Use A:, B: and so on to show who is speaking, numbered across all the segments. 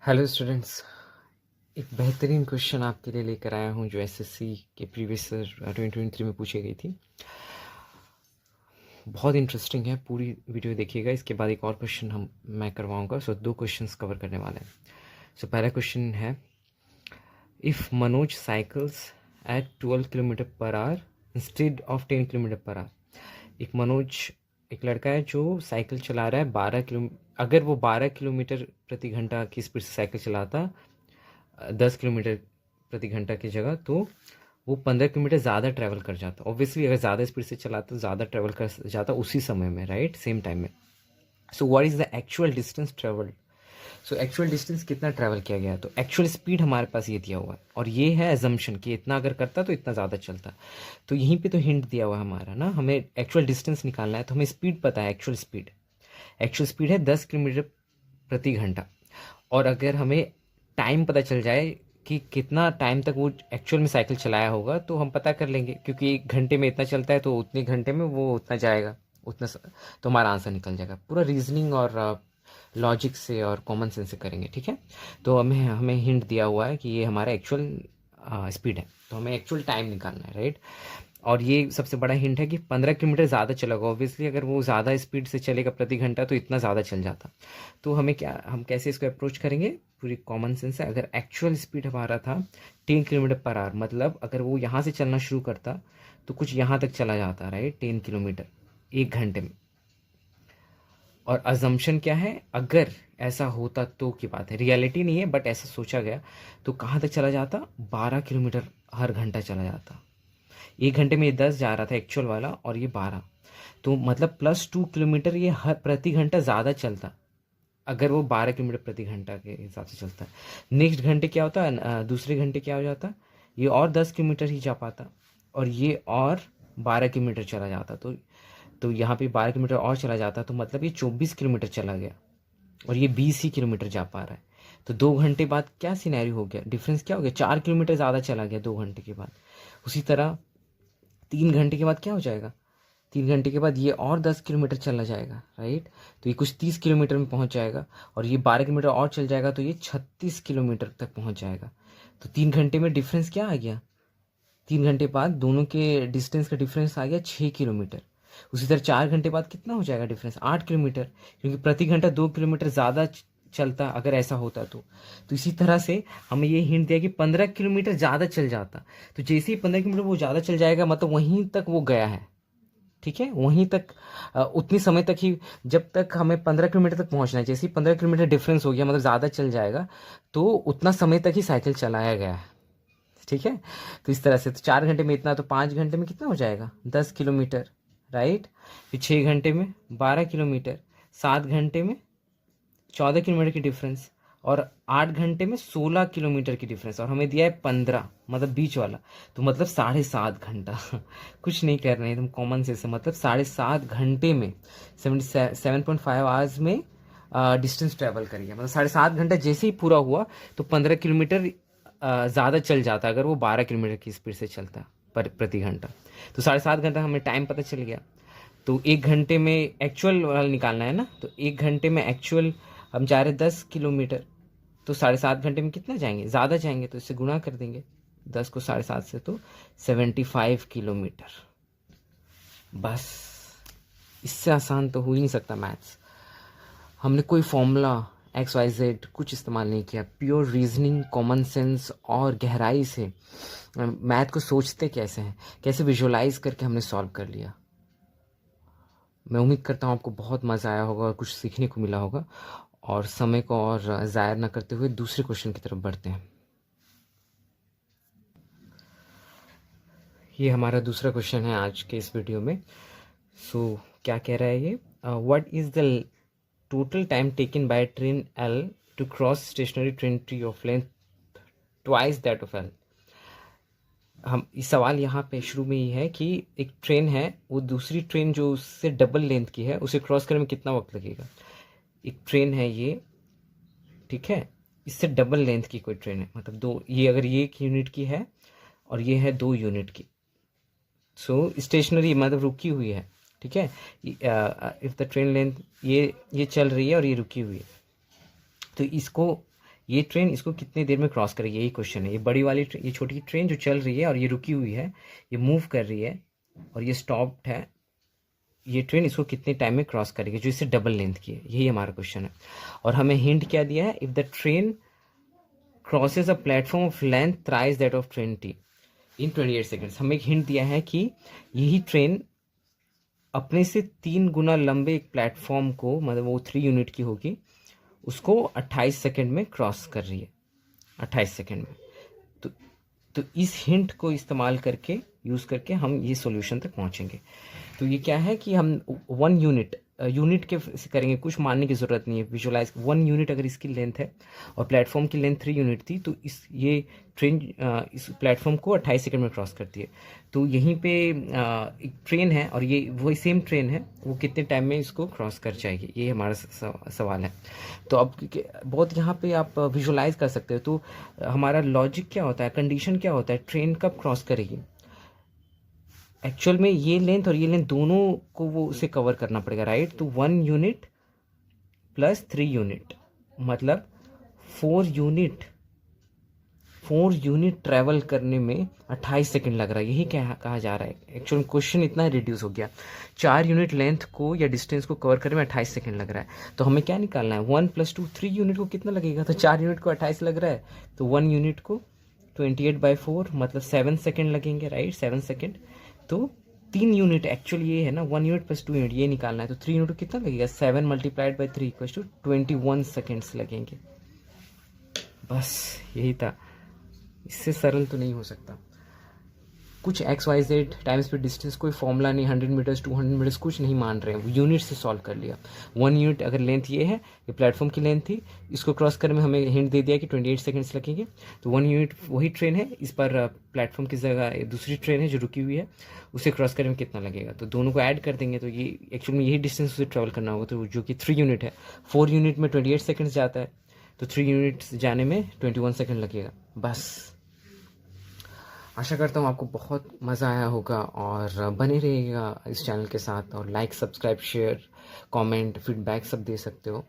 A: Hello students, एक बेहतरीन question आपके लिए लेकर आया हूँ जो एसएससी के प्रीवियस 2023 में पूछी गई थी। बहुत इंटरेस्टिंग है, पूरी वीडियो देखिएगा। इसके बाद एक और क्वेश्चन मैं करवाऊँगा। सो 2 क्वेश्चंस कवर करने वाले हैं। सो पहला क्वेश्चन है, if Manoj cycles at 12 kilometre per hour instead of 10 kilometre per hour. एक लड़का है जो साइकिल चला रहा है 12 किलो, अगर वो 12 किलोमीटर प्रति घंटा की स्पीड से साइकिल चलाता 10 किलोमीटर प्रति घंटा की जगह, तो वो 15 किलोमीटर ज़्यादा ट्रैवल कर जाता। ऑब्वियसली अगर ज़्यादा स्पीड से चलाता तो ज़्यादा ट्रैवल कर जाता उसी समय में, राइट, सेम टाइम में। So what is the actual distance travelled. So actual distance कितना ट्रैवल किया गया है, तो एक्चुअल स्पीड हमारे पास ये दिया हुआ है और ये है एजम्पशन कि इतना अगर करता तो इतना ज़्यादा चलता। तो यहीं पे तो हिंट दिया हुआ है हमारा ना, हमें एक्चुअल डिस्टेंस निकालना है। तो हमें स्पीड पता है, एक्चुअल स्पीड है 10 किलोमीटर प्रति घंटा। और अगर हमें टाइम पता चल जाए कि कितना टाइम तक वो एक्चुअल में साइकिल चलाया होगा, तो हम पता कर लेंगे, क्योंकि 1 घंटे में इतना चलता है तो उतने घंटे में वो उतना जाएगा, तो हमारा आंसर निकल जाएगा। पूरा रीजनिंग और लॉजिक से और कॉमन सेंस से करेंगे, ठीक है। तो हमें हमें हिंट दिया हुआ है कि ये हमारा एक्चुअल स्पीड है, तो हमें एक्चुअल टाइम निकालना है, राइट। और ये सबसे बड़ा हिंट है कि 15 किलोमीटर ज़्यादा चलेगा। ऑब्वियसली अगर वो ज़्यादा स्पीड से चलेगा प्रति घंटा तो इतना ज़्यादा चल जाता। तो हम कैसे इसको अप्रोच करेंगे, पूरी कॉमन सेंस है। अगर एक्चुअल स्पीड हमारा था 10 किलोमीटर पर आवर, मतलब अगर वो यहाँ से चलना शुरू करता तो कुछ यहाँ तक चला जाता, राइट, 10 किलोमीटर 1 घंटे में। और अजम्पशन क्या है, अगर ऐसा होता तो की बात है, रियलिटी नहीं है बट ऐसा सोचा गया। तो कहाँ तक चला जाता, 12 किलोमीटर हर घंटा चला जाता। 1 घंटे में ये 10 जा रहा था एक्चुअल वाला, और ये 12, तो मतलब +2 किलोमीटर ये हर प्रति घंटा ज़्यादा चलता अगर वो 12 किलोमीटर प्रति घंटा के हिसाब से चलता है। नेक्स्ट घंटे क्या होता है, दूसरे घंटे क्या हो जाता, ये और 10 किलोमीटर ही जा पाता, और ये और 12 किलोमीटर चला जाता। तो यहाँ पे 12 किलोमीटर और चला जाता, तो मतलब ये 24 किलोमीटर चला गया, और ये 20 ही किलोमीटर जा पा रहा है। तो 2 घंटे बाद क्या सिनेरियो हो गया, डिफरेंस क्या हो गया, 4 किलोमीटर ज़्यादा चला गया 2 घंटे के बाद। उसी तरह 3 घंटे के बाद क्या हो जाएगा, 3 घंटे के बाद ये और 10 किलोमीटर चला जाएगा, राइट। तो ये कुछ 30 किलोमीटर में पहुंच जाएगा, और ये 12 किलोमीटर और चल जाएगा तो ये 36 किलोमीटर तक पहुंच जाएगा। तो 3 घंटे में डिफरेंस क्या आ गया, 3 घंटे बाद दोनों के डिस्टेंस का डिफरेंस आ गया 6 किलोमीटर। उसी तरह 4 घंटे बाद कितना हो जाएगा डिफरेंस, 8 किलोमीटर, क्योंकि प्रति घंटा 2 किलोमीटर ज़्यादा चलता अगर ऐसा होता तो इसी तरह से हमें ये हिंट दिया कि 15 किलोमीटर ज़्यादा चल जाता। तो जैसे ही 15 किलोमीटर वो ज़्यादा चल जाएगा, मतलब वहीं तक वो गया है, ठीक है, वहीं तक, उतनी समय तक ही, जब तक हमें 15 किलोमीटर तक पहुंचना है। जैसे ही 15 किलोमीटर डिफरेंस हो गया, मतलब ज़्यादा चल जाएगा, तो उतना समय तक ही साइकिल चलाया गया है, ठीक है। तो इस तरह से, तो 4 घंटे में इतना, तो 5 घंटे में कितना हो जाएगा, 10 किलोमीटर, राइट। फिर 6 घंटे में 12 किलोमीटर, 7 घंटे में 14 किलोमीटर की डिफरेंस, और 8 घंटे में 16 किलोमीटर की डिफरेंस, और हमें दिया है 15, मतलब बीच वाला, तो मतलब 7.5 घंटा कुछ नहीं कर रहे हैं, एकदम कॉमन सेंस है। मतलब 7.5 घंटे में 7.5 आवर्स में डिस्टेंस ट्रैवल करिए। मतलब 7.5 घंटा जैसे ही पूरा हुआ तो 15 किलोमीटर ज़्यादा चल जाता अगर वो 12 किलोमीटर की स्पीड से चलता प्रति घंटा। तो 7.5 घंटा हमें टाइम पता चल गया। तो 1 घंटे में एक्चुअल वाला निकालना है ना, तो 1 घंटे में एक्चुअल हम जा रहे 10 किलोमीटर, तो 7.5 घंटे में कितना जाएंगे, ज़्यादा जाएंगे, तो इससे गुणा कर देंगे 10 को 7.5 से, तो 75 किलोमीटर। बस, इससे आसान तो हो ही नहीं सकता मैथ्स। हमने कोई फॉर्मूला XYZ कुछ इस्तेमाल नहीं किया, प्योर रीजनिंग, कॉमन सेंस और गहराई से मैथ को सोचते कैसे हैं, कैसे विजुअलाइज करके हमने सॉल्व कर लिया। मैं उम्मीद करता हूँ आपको बहुत मज़ा आया होगा और कुछ सीखने को मिला होगा। और समय को और ज़ाया न करते हुए दूसरे क्वेश्चन की तरफ बढ़ते हैं। ये हमारा दूसरा क्वेश्चन है आज के इस वीडियो में। सो क्या कह रहा है ये, what is the total time taken by train L to cross stationary train T of length twice that of L। हम इस सवाल यहाँ पे शुरू में ही है कि एक ट्रेन है, वो दूसरी ट्रेन जो उससे डबल लेंथ की है उसे क्रॉस करने में कितना वक्त लगेगा। एक ट्रेन है ये, ठीक है, इससे डबल लेंथ की कोई ट्रेन है, मतलब दो, ये अगर ये 1 यूनिट की है और ये है 2 यूनिट की। सो स्टेशनरी मतलब रुकी हुई है, ठीक है। इफ़ द ट्रेन लेंथ ये चल रही है और ये रुकी हुई है, तो इसको ये ट्रेन इसको कितनी देर में क्रॉस करेगी, यही क्वेश्चन है। ये बड़ी वाली ये छोटी ट्रेन जो चल रही है और ये रुकी हुई है, ये मूव कर रही है और ये स्टॉप्ड है, ये ट्रेन इसको कितने टाइम में क्रॉस करेगी, जो इससे डबल लेंथ की है, यही हमारा क्वेश्चन है। और हमें हिंट क्या दिया है, if the train crosses a platform of length thrice that of train T in 28 seconds. हमें एक हिंट दिया है कि यही ट्रेन अपने से 3 गुना लंबे एक प्लेटफॉर्म को, मतलब वो 3 यूनिट की होगी, उसको 28 सेकेंड में क्रॉस कर रही है, 28 सेकेंड में। तो तो इस हिंट को इस्तेमाल करके, यूज़ करके हम ये सॉल्यूशन तक पहुंचेंगे। तो ये क्या है कि हम 1 यूनिट के से करेंगे, कुछ मानने की ज़रूरत नहीं है। विजुलाइज 1 यूनिट अगर इसकी लेंथ है और प्लेटफॉर्म की लेंथ 3 यूनिट थी, तो ये ट्रेन इस प्लेटफॉर्म को 28 सेकंड में क्रॉस करती है। तो यहीं पे एक ट्रेन है और ये वही सेम ट्रेन है, वो कितने टाइम में इसको क्रॉस कर जाएगी, ये हमारा सवाल है। तो अब बहुत यहाँ पे आप विजुलाइज कर सकते हो। तो हमारा लॉजिक क्या होता है, कंडीशन क्या होता है, ट्रेन कब क्रॉस करेगी। एक्चुअल में ये लेंथ और ये लेंथ दोनों को वो उसे कवर करना पड़ेगा, राइट। तो 1 यूनिट प्लस 3 यूनिट मतलब 4 यूनिट ट्रैवल करने में 28 सेकंड लग रहा है, यही क्या कहा जा रहा है। एक्चुअल क्वेश्चन इतना रिड्यूस हो गया, 4 यूनिट लेंथ को या डिस्टेंस को कवर करने में 28 सेकंड लग रहा है। तो हमें क्या निकालना है, 1 + 2 3 यूनिट को कितना लगेगा। तो 4 यूनिट को 28 लग रहा है, तो 1 यूनिट को 28/4 मतलब 7 सेकेंड लगेंगे, राइट, 7 सेकेंड। तो 3 यूनिट, एक्चुअली ये है ना 1 यूनिट प्लस 2 यूनिट, ये निकालना है। तो 3 यूनिट को कितना लगेगा, 7 × 3 = 21 सेकेंड्स लगेंगे। बस यही था, इससे सरल तो नहीं हो सकता। कुछ XYZ टाइम स्पीड डिस्टेंस कोई फॉर्मूला नहीं, 100 मीटर्स 200 मीटर्स कुछ नहीं मान रहे हैं, यूनिट से सॉल्व कर लिया। 1 यूनिट अगर लेंथ ये है, ये प्लेटफॉर्म की लेंथ थी, इसको क्रॉस करने में हमें हिंट दे दिया कि 28 सेकंड्स लगेंगे। तो 1 यूनिट वही ट्रेन है, इस पर प्लेटफॉर्म की जगह दूसरी ट्रेन है जो रुकी हुई है, उसे क्रॉस करने में कितना लगेगा। तो दोनों को ऐड कर देंगे, तो ये एक्चुअली में यही डिस्टेंस उसे ट्रेवल करना होगा, तो जो कि 3 यूनिट है। 4 यूनिट में 28 सेकेंड्स जाता है, तो 3 यूनिट्स जाने में 21 सेकेंड लगेगा। बस आशा करता हूँ आपको बहुत मज़ा आया होगा और बने रहिएगा इस चैनल के साथ, और like, subscribe, share, comment, feedback सब दे सकते हो।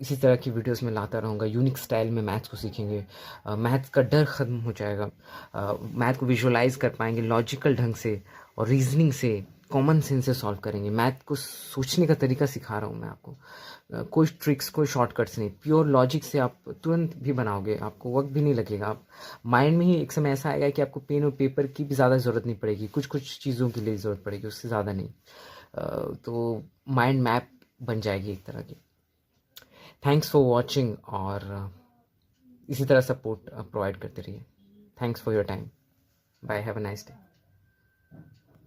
A: इसी तरह की वीडियोस में लाता रहूँगा, यूनिक स्टाइल में मैथ्स को सीखेंगे, मैथ्स का डर ख़त्म हो जाएगा, मैथ को विजुअलाइज कर पाएंगे लॉजिकल ढंग से और रीजनिंग से, कॉमन सेंस से सॉल्व करेंगे। मैथ को सोचने का तरीका सिखा रहा हूँ मैं आपको, कोई ट्रिक्स, कोई शॉर्टकट्स नहीं, प्योर लॉजिक से आप तुरंत भी बनाओगे, आपको वक्त भी नहीं लगेगा। आप माइंड में ही एक समय ऐसा आएगा कि आपको पेन और पेपर की भी ज़्यादा ज़रूरत नहीं पड़ेगी, कुछ कुछ चीज़ों के लिए ज़रूरत पड़ेगी, उससे ज़्यादा नहीं। तो माइंड मैप बन जाएगी एक तरह की। थैंक्स फॉर वॉचिंग, और इसी तरह सपोर्ट प्रोवाइड करते रहिए। Thanks for your time, bye, have a nice day.